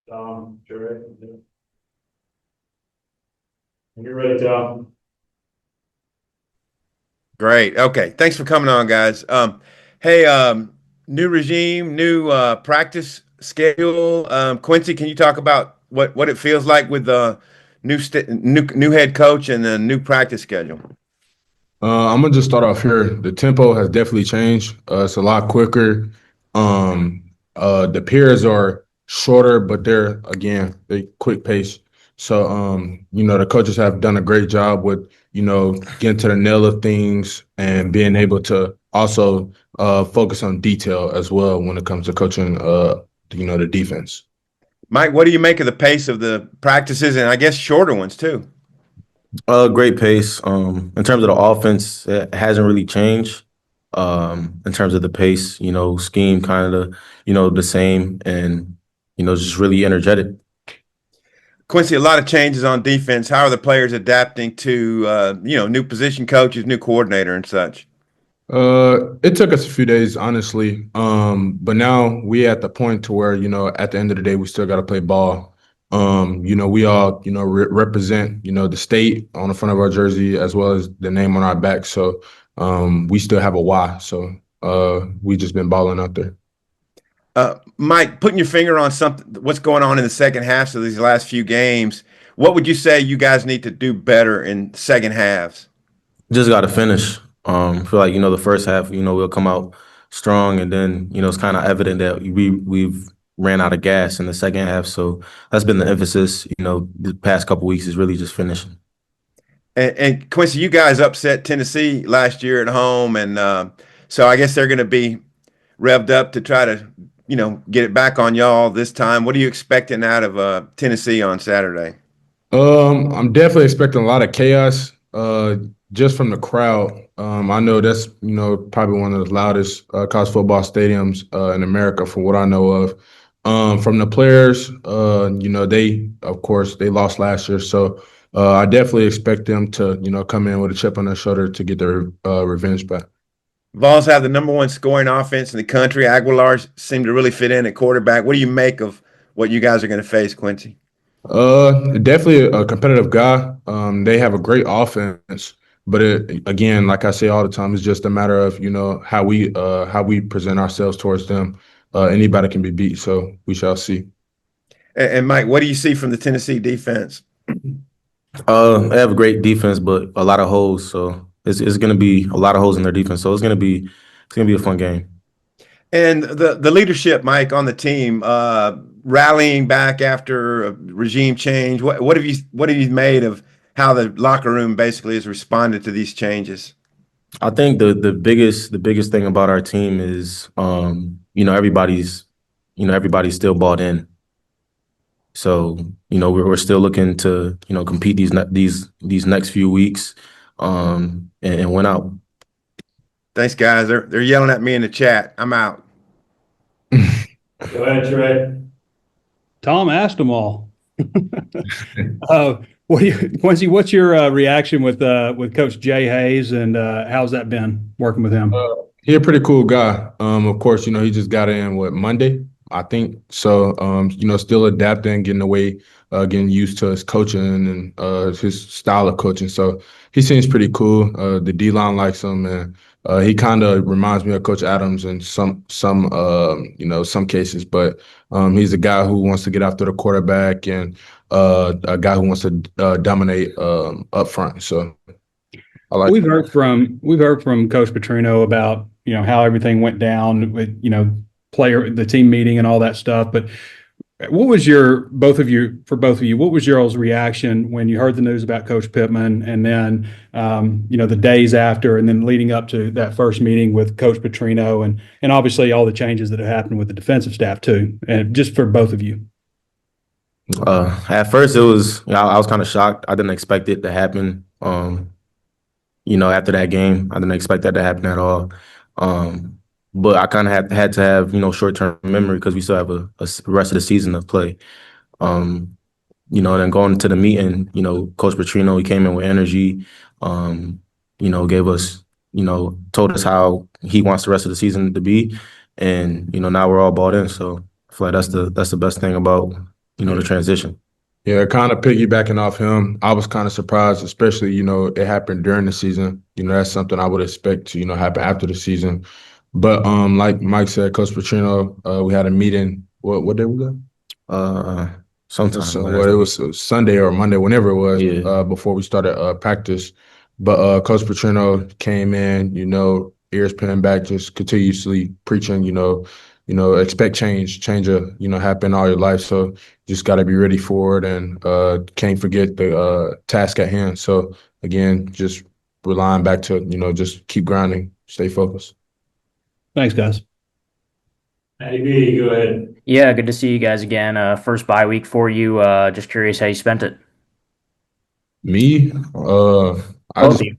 Sure. You're ready, Tom. Great. Okay. Thanks for coming on, guys. Hey, new regime, new practice schedule. Quincy, can you talk about what it feels like with the new head coach and the new practice schedule? I'm gonna just start off here. The tempo has definitely changed. It's a lot quicker. Um, the periods are shorter, but they're again they quick pace. So the coaches have done a great job with getting to the nail of things and being able to also focus on detail as well when it comes to coaching. The defense. Mike, what do you make of the pace of the practices and I guess shorter ones too? Great pace. In terms of the offense, it hasn't really changed. In terms of the pace, scheme kind of, the same, and just really energetic. Quincy, a lot of changes on defense. How are the players adapting to new position coaches, new coordinator, and such? It took us a few days, honestly. But now we at the point to where, at the end of the day, we still got to play ball. We all, represent, the state on the front of our jersey as well as the name on our back. So, we still have a why. So, we just been balling out there. Mike, putting your finger on something, what's going on in the second halves of these last few games? What would you say you guys need to do better in second halves? Just got to finish. I feel like the first half, we'll come out strong, and then it's kind of evident that we've ran out of gas in the second half. So that's been the emphasis. The past couple weeks is really just finishing. And Quincy, you guys upset Tennessee last year at home, and so I guess they're going to be revved up to try to get it back on y'all this time. What are you expecting out of Tennessee on Saturday? I'm definitely expecting a lot of chaos, just from the crowd. I know that's, probably one of the loudest college football stadiums in America, from what I know of. From the players, of course, they lost last year, so I definitely expect them to, come in with a chip on their shoulder to get their revenge back. Vols have the number one scoring offense in the country. Aguilar seemed to really fit in at quarterback. What do you make of what you guys are going to face, Quincy? Definitely a competitive guy. They have a great offense, but again, like I say all the time, it's just a matter of how we present ourselves towards them. Anybody can be beat, so we shall see. And Mike, what do you see from the Tennessee defense? They have a great defense, but a lot of holes. So it's going to be a lot of holes in their defense. So it's gonna be a fun game. And the leadership, Mike, on the team, rallying back after a regime change. What have you made of how the locker room basically has responded to these changes? I think the biggest thing about our team is everybody's still bought in. So we're still looking to compete these next few weeks, and win out. Thanks, guys. They're yelling at me in the chat. I'm out. Go ahead, Trey. Tom asked them all. Quincy? What's your reaction with Coach Jay Hayes, and how's that been working with him? He's a pretty cool guy. Of course, he just got in Monday, I think. So, still adapting, getting used to his coaching and his style of coaching. So he seems pretty cool. The D line likes him, and he kind of reminds me of Coach Adams in some cases. But he's a guy who wants to get after the quarterback, and a guy who wants to dominate up front. So I like. We've heard from Coach Petrino about how everything went down with the team meeting and all that stuff. But what was both of you, what was your all's reaction when you heard the news about Coach Pittman, and then the days after, and then leading up to that first meeting with Coach Petrino, and obviously all the changes that have happened with the defensive staff too, and just for both of you? At first, it was I was kind of shocked. I didn't expect it to happen. After that game, I didn't expect that to happen at all. But I kind of had to have short-term memory because we still have a rest of the season to play. Then going to the meeting, Coach Petrino, he came in with energy. Gave us, told us how he wants the rest of the season to be, and now we're all bought in. So I feel like that's the best thing about the transition. Yeah, kind of piggybacking off him, I was kind of surprised, especially, it happened during the season. That's something I would expect to, happen after the season. But like Mike said, Coach Petrino, we had a meeting. What day was that? Sometime So last it week. was Sunday or Monday, whenever it was, Yeah. before we started practice. But Coach Petrino came in, ears pinned back, just continuously preaching, expect change will, happen all your life. So just got to be ready for it and can't forget the task at hand. So again, just relying back to, just keep grinding, stay focused. Thanks, guys. Matty B, go ahead. Yeah, good to see you guys again. First bye week for you. Just curious how you spent it. Me, I Both just of you.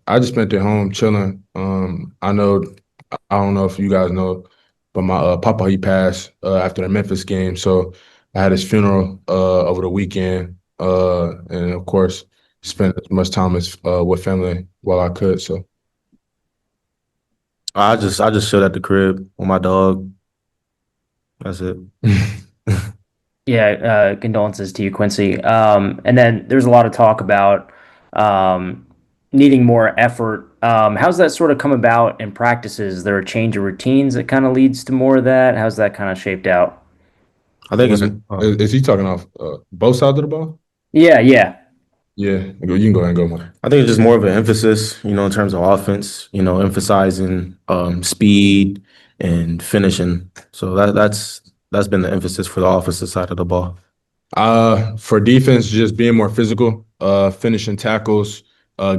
I just spent it home chilling. I know, I don't know if you guys know, but my papa, he passed after the Memphis game, so I had his funeral over the weekend, and of course spent as much time as with family while I could. So I just chilled at the crib with my dog. That's it. Yeah, condolences to you, Quincy. And then there's a lot of talk about um, needing more effort. How's that sort of come about in practices? Is there a change of routines that kind of leads to more of that? How's that kind of shaped out? I think it's when is he talking off both sides of the ball? Yeah, yeah. Yeah, you can go ahead and go, Mike. I think it's just more of an emphasis, in terms of offense, emphasizing speed and finishing. So that's been the emphasis for the offensive side of the ball. For defense, just being more physical, finishing tackles,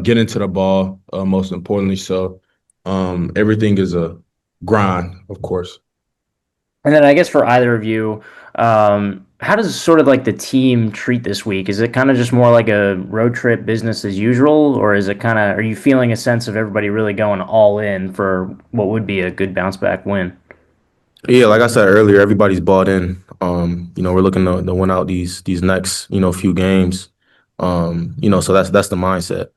getting to the ball, most importantly. So, everything is a grind, of course. And then I guess for either of you, how does sort of like the team treat this week? Is it kind of just more like a road trip business as usual, or is it kind of, are you feeling a sense of everybody really going all in for what would be a good bounce back win? Yeah, like I said earlier, everybody's bought in. We're looking to win out these next, few games. So that's the mindset.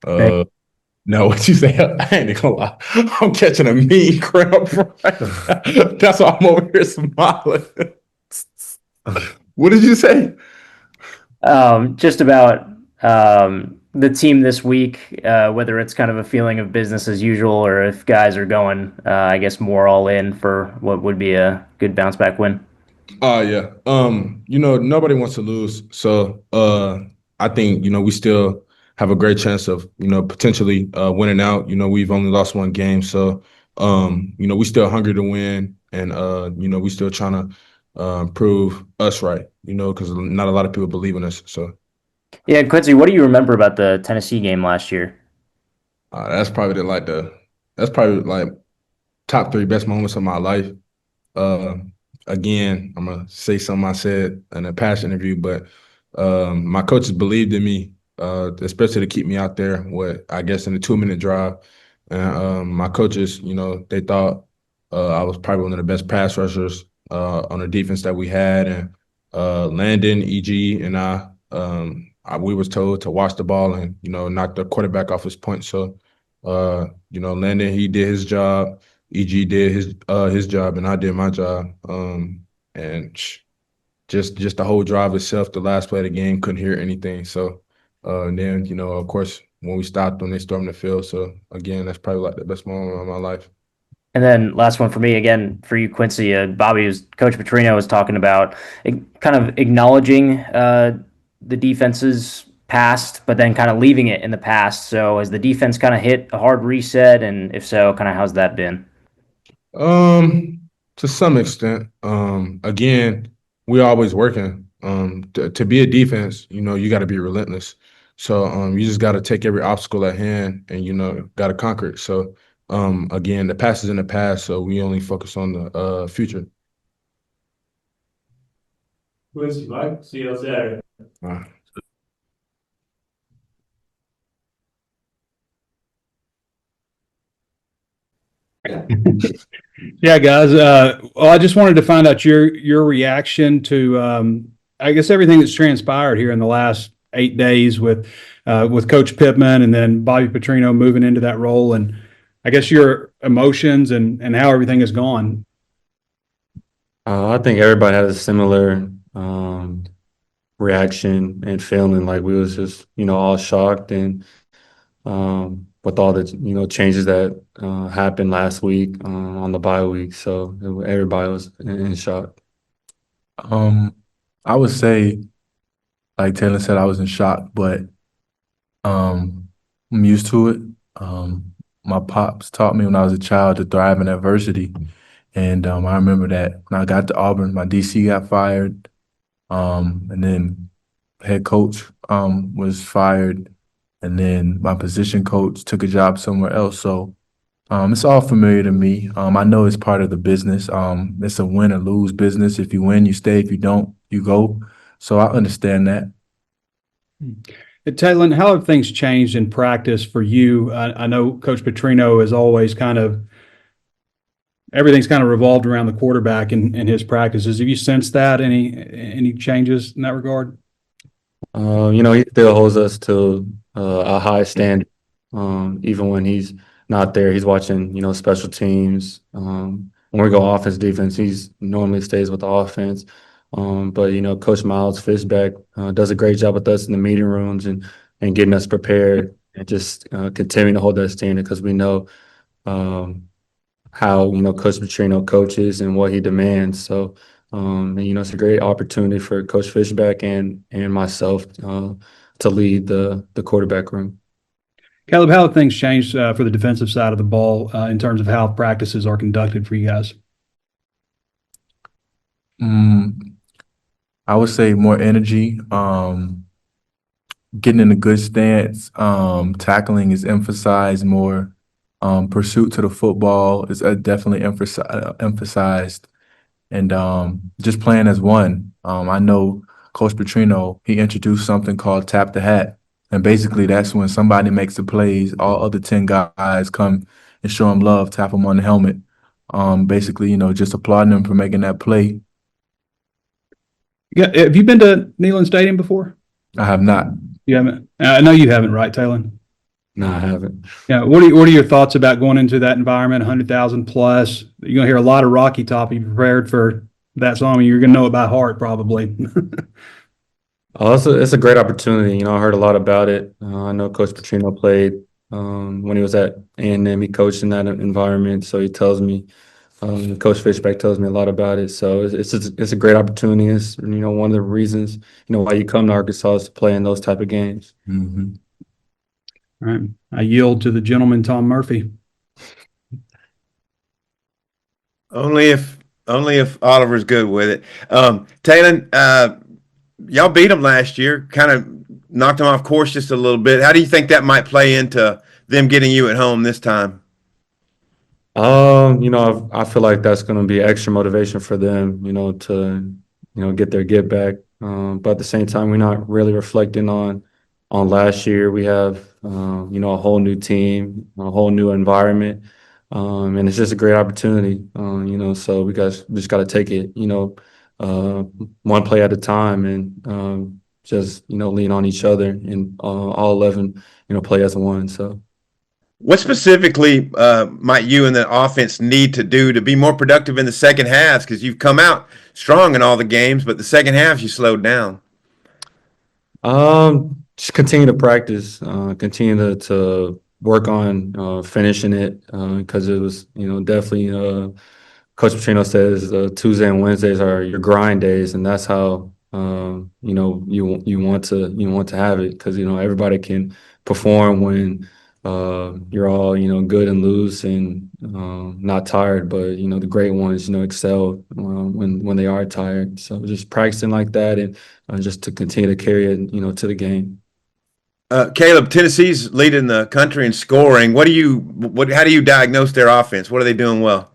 Right. Uh, no, what you say? I ain't gonna lie. I'm catching a mean cramp right now. That's why I'm over here smiling. What did you say? Just about the team this week, whether it's kind of a feeling of business as usual or if guys are going, I guess, more all in for what would be a good bounce back win. Yeah. Nobody wants to lose. So I think, we still have a great chance of, potentially winning out. We've only lost one game. So we still hungry to win and we still trying to prove us right, because not a lot of people believe in us. So Yeah, Quincy, what do you remember about the Tennessee game last year? that's probably that's probably like top three best moments of my life. Uh, Again, I'm gonna say something I said in a past interview, but my coaches believed in me, especially to keep me out there. What I guess in a 2-minute drive, and my coaches, they thought I was probably one of the best pass rushers on the defense that we had, and Landon, EG, and we was told to watch the ball and knock the quarterback off his point. So, Landon, he did his job. EG did his job and I did my job. And just the whole drive itself, the last play of the game, couldn't hear anything. So and then, of course, when we stopped when they stormed the field. So again, that's probably like the best moment of my life. And then last one for me again for you, Quincy. Coach Petrino was talking about kind of acknowledging the defense's past, but then kind of leaving it in the past. So has the defense kind of hit a hard reset, and if so, kind of how's that been? To some extent. Again, we're always working. To be a defense, you got to be relentless. So you just got to take every obstacle at hand and got to conquer it. So again, the past is in the past, so we only focus on the future. Quincy, Mike, see you on Saturday. Uh, Yeah, guys. Well, I just wanted to find out your reaction to, I guess, everything that's transpired here in the last 8 days with Coach Pittman and then Bobby Petrino moving into that role, and I guess your emotions and how everything has gone. I think everybody had a similar reaction and feeling like we was just, all shocked and with all the, changes that happened last week on the bye week. So everybody was in shock. I would say, like Taylor said, I was in shock, but I'm used to it. My pops taught me when I was a child to thrive in adversity. And I remember that when I got to Auburn, my DC got fired. And then head coach was fired. And then my position coach took a job somewhere else. So it's all familiar to me. I know it's part of the business. It's a win or lose business. If you win, you stay. If you don't, you go. So I understand that. Taylen, how have things changed in practice for you? I know Coach Petrino is always everything's kind of revolved around the quarterback in his practices. Have you sensed that? Any changes in that regard? He still holds us to a high standard. Even when he's not there, he's watching, special teams. When we go offense, defense, he's normally stays with the offense. But Coach Miles Fishback does a great job with us in the meeting rooms and getting us prepared and just continuing to hold that standard because we know how Coach Petrino coaches and what he demands. So it's a great opportunity for Coach Fishback and myself to lead the quarterback room. Caleb, how have things changed for the defensive side of the ball in terms of how practices are conducted for you guys? I would say more energy, getting in a good stance, tackling is emphasized more. Pursuit to the football is definitely emphasized, and just playing as one. I know Coach Petrino, he introduced something called tap the hat, and basically that's when somebody makes the plays, all other 10 guys come and show them love, tap them on the helmet. Basically, just applauding them for making that play. Yeah, have you been to Neyland Stadium before? I have not. You haven't. I know you haven't, right, Taylen? No, I haven't. Yeah. What are your thoughts about going into that environment? 100,000 plus. You're gonna hear a lot of Rocky Top. Are you prepared for that song? You're gonna know it by heart, probably. Oh, it's a great opportunity. I heard a lot about it. I know Coach Petrino played when he was at A&M. He coached in that environment, so he tells me. Coach Fishback tells me a lot about it. So it's a great opportunity. It's one of the reasons why you come to Arkansas is to play in those type of games. Mm-hmm. All right. I yield to the gentleman, Tom Murphy. Only if Oliver's good with it. Taylen, y'all beat them last year, kind of knocked them off course just a little bit. How do you think that might play into them getting you at home this time? I feel like that's going to be extra motivation for them, to, get their get back. But at the same time, we're not really reflecting on last year. We have, a whole new team, a whole new environment. And it's just a great opportunity, so we just got to take it, one play at a time and just, lean on each other and all 11, play as one. So. What specifically might you and the offense need to do to be more productive in the second half? Because you've come out strong in all the games, but the second half you slowed down. Just continue to practice, continue to work on finishing it because it was, definitely. Coach Petrino says Tuesday and Wednesdays are your grind days, and that's how you want to have it because everybody can perform when you're all good and loose and not tired, but the great ones excel when they are tired. So just practicing like that and just to continue to carry it to the game. Caleb, Tennessee's leading the country in scoring. How do you diagnose their offense? What are they doing well?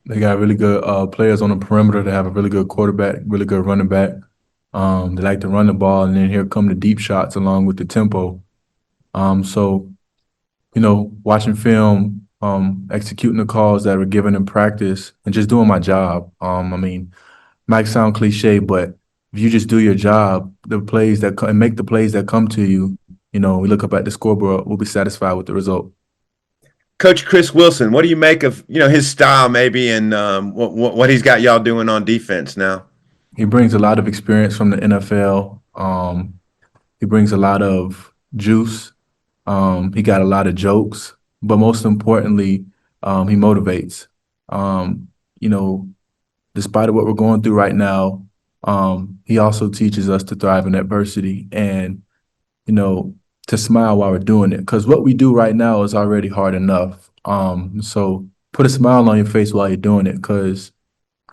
They got really good players on the perimeter. They have a really good quarterback, really good running back. They like to run the ball, and then here come the deep shots along with the tempo. So, watching film, executing the calls that were given in practice, and just doing my job. Might sound cliche, but if you just do your job, the plays that and make the plays that come to you, we look up at the scoreboard, we'll be satisfied with the result. Coach Chris Wilson, what do you make of his style maybe, and what he's got y'all doing on defense now? He brings a lot of experience from the NFL. He brings a lot of juice. He got a lot of jokes, but most importantly, he motivates. You know, despite of what we're going through right now, he also teaches us to thrive in adversity and, to smile while we're doing it. Because what we do right now is already hard enough. So put a smile on your face while you're doing it, because,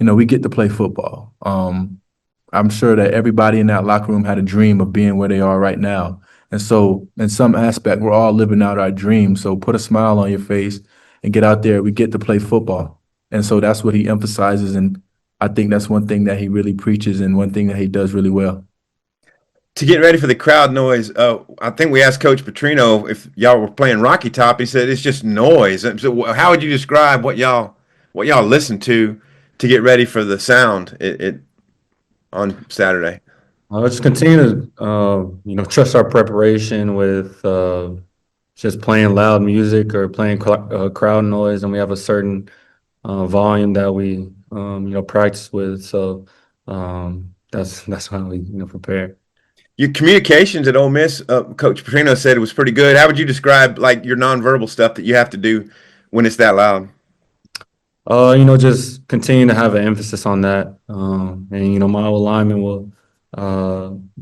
we get to play football. I'm sure that everybody in that locker room had a dream of being where they are right now. And so in some aspect, we're all living out our dreams. So put a smile on your face and get out there. We get to play football. And so that's what he emphasizes. And I think that's one thing that he really preaches and one thing that he does really well. To get ready for the crowd noise, I think we asked Coach Petrino if y'all were playing Rocky Top. He said it's just noise. So how would you describe what y'all listen to get ready for the sound on Saturday? Just continue to, trust our preparation with just playing loud music or playing crowd noise, and we have a certain volume that we, practice with. So that's how we, prepare. Your communications at Ole Miss, Coach Petrino said it was pretty good. How would you describe like your nonverbal stuff that you have to do when it's that loud? Just continue to have an emphasis on that. And, my alignment will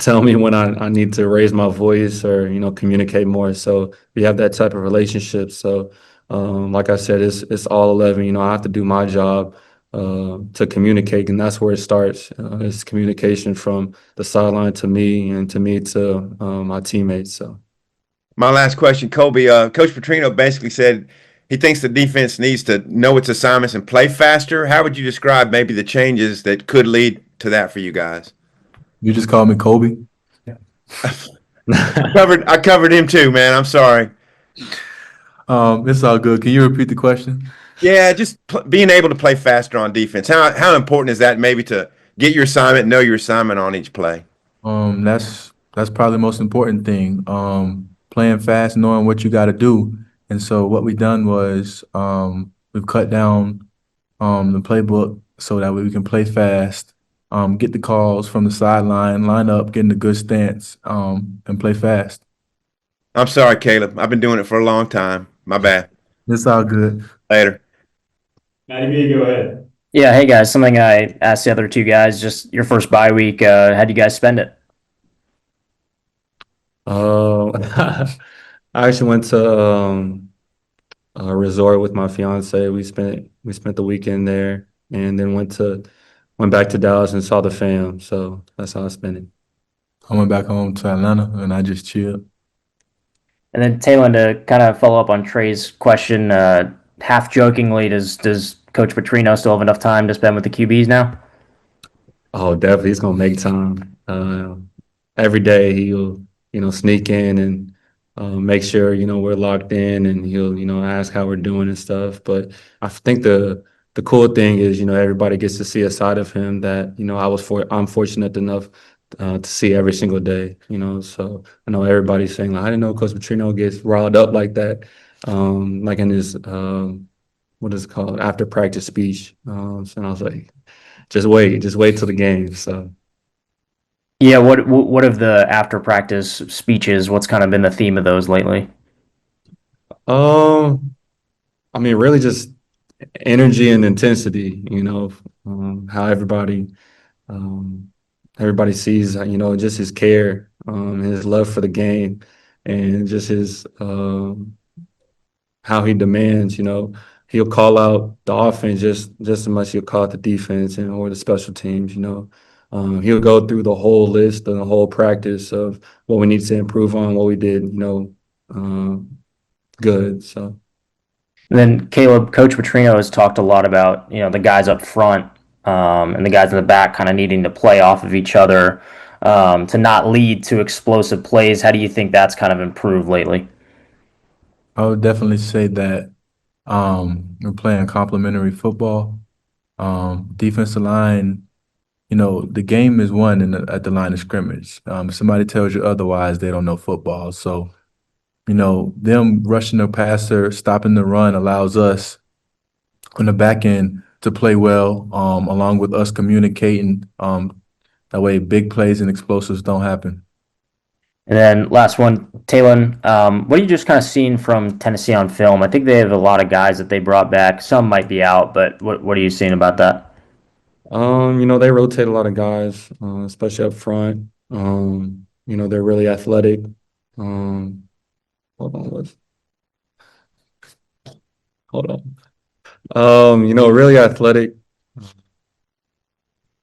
tell me when I need to raise my voice or, communicate more. So we have that type of relationship. So, like I said, it's all 11. I have to do my job to communicate, and that's where it starts. It's communication from the sideline to me and to me to my teammates. So. My last question, Colby. Coach Petrino basically said he thinks the defense needs to know its assignments and play faster. How would you describe maybe the changes that could lead to that for you guys? You just called me Kobe? Yeah. I covered him too, man. I'm sorry. It's all good. Can you repeat the question? Yeah, just being able to play faster on defense. How important is that maybe to get your assignment, know your assignment on each play? That's probably the most important thing. Playing fast, knowing what you got to do. And so what we've done was we've cut down the playbook so that way we can play fast, get the calls from the sideline, line up, get in a good stance, and play fast. I'm sorry, Caleb. I've been doing it for a long time. My bad. It's all good. Later. Matty B, go ahead. Yeah, hey guys, something I asked the other two guys, just your first bye week, how'd you guys spend it? I actually went to a resort with my fiance. We spent the weekend there, and then went back to Dallas and saw the fam. So that's how I spent it. I went back home to Atlanta and I just chilled. And then Taylen, to kind of follow up on Trey's question, half jokingly, does Coach Petrino still have enough time to spend with the QBs now? Oh, definitely, he's gonna make time. Every day he'll, sneak in and make sure we're locked in, and he'll ask how we're doing and stuff. But I think the cool thing is everybody gets to see a side of him that I'm fortunate enough to see every single day. So I know everybody's saying, like, I didn't know Coach Petrino gets riled up like that, like in his what is it called, after practice speech. And I was like, just wait till the game. So. Yeah, what of the after practice speeches? What's kind of been the theme of those lately? I mean, really just energy and intensity. How everybody sees, just his care, his love for the game, and just his how he demands. He'll call out the offense just as much as he'll call out the defense or the special teams. He'll go through the whole list and the whole practice of what we need to improve on, what we did, good. So. And then Caleb, Coach Petrino has talked a lot about the guys up front and the guys in the back kind of needing to play off of each other to not lead to explosive plays. How do you think that's kind of improved lately? I would definitely say that we're playing complementary football. Defensive line, the game is won at the line of scrimmage. If somebody tells you otherwise, they don't know football. So them rushing the passer, stopping the run allows us on the back end to play well, along with us communicating. That way, big plays and explosives don't happen. And then last one, Taylen, what are you just kind of seeing from Tennessee on film? I think they have a lot of guys that they brought back. Some might be out, but what are you seeing about that? They rotate a lot of guys, especially up front. They're really athletic. Hold on, hold on. Really athletic.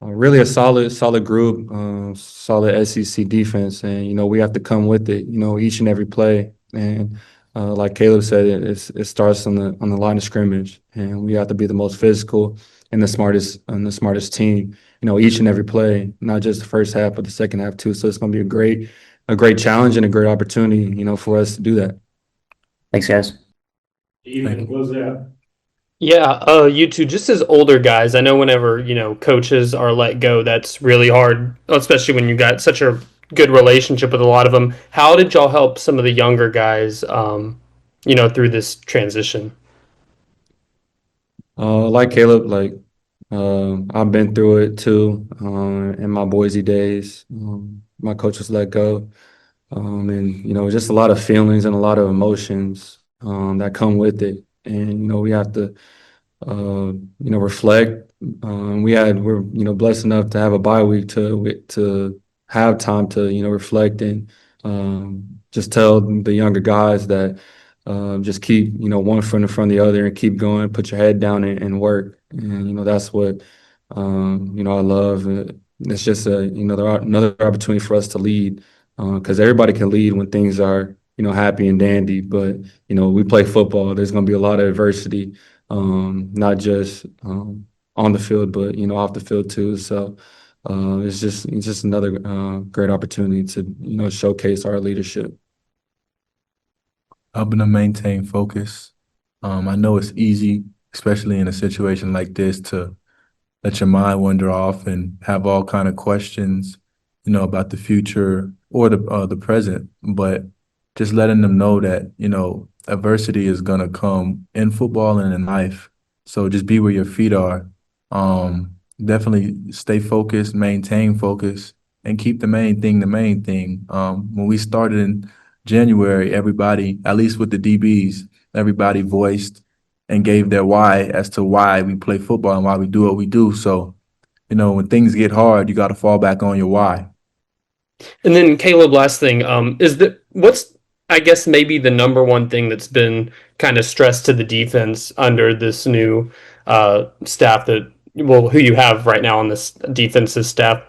Really a solid group, solid SEC defense, and we have to come with it. Each and every play, and like Caleb said, it starts on the line of scrimmage, and we have to be the most physical and the smartest team. Each and every play, not just the first half, but the second half too. So it's going to be a great challenge and a great opportunity, for us to do that. Thanks, guys. Even close it out. Yeah, you two, just as older guys, I know whenever, coaches are let go, that's really hard, especially when you got such a good relationship with a lot of them. How did y'all help some of the younger guys, through this transition? Like Caleb, I've been through it too, in my Boise days. My coach was let go, and just a lot of feelings and a lot of emotions that come with it, and we have to reflect. We're blessed enough to have a bye week to have time to reflect and just tell the younger guys that just keep one foot in front of the other and keep going. Put your head down and work. And that's what I love. It's just another opportunity for us to lead, because everybody can lead when things are happy and dandy. But we play football. There's going to be a lot of adversity, not just on the field, but off the field too. So it's just another great opportunity to showcase our leadership. Helping them maintain focus. I know it's easy, especially in a situation like this, to let your mind wander off and have all kind of questions, about the future or the present. But just letting them know that, adversity is gonna come in football and in life. So just be where your feet are. Definitely stay focused, maintain focus, and keep the main thing the main thing. When we started in January, everybody, at least with the DBs, everybody voiced and gave their why as to why we play football and why we do what we do. So, when things get hard, you got to fall back on your why. And then Caleb, last thing, what's I guess maybe the number one thing that's been kind of stressed to the defense under this new staff who you have right now on this defensive staff,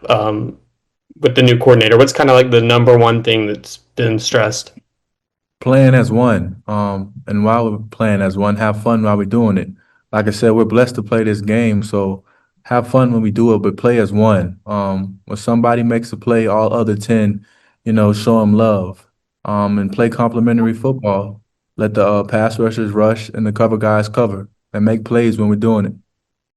with the new coordinator? What's kind of like the number one thing that's been stressed? Playing as one. And while we're playing as one, have fun while we're doing it. Like I said, we're blessed to play this game, so have fun when we do it, but play as one. When somebody makes a play, all other 10, show them love. And play complementary football. Let the pass rushers rush and the cover guys cover and make plays when we're doing it.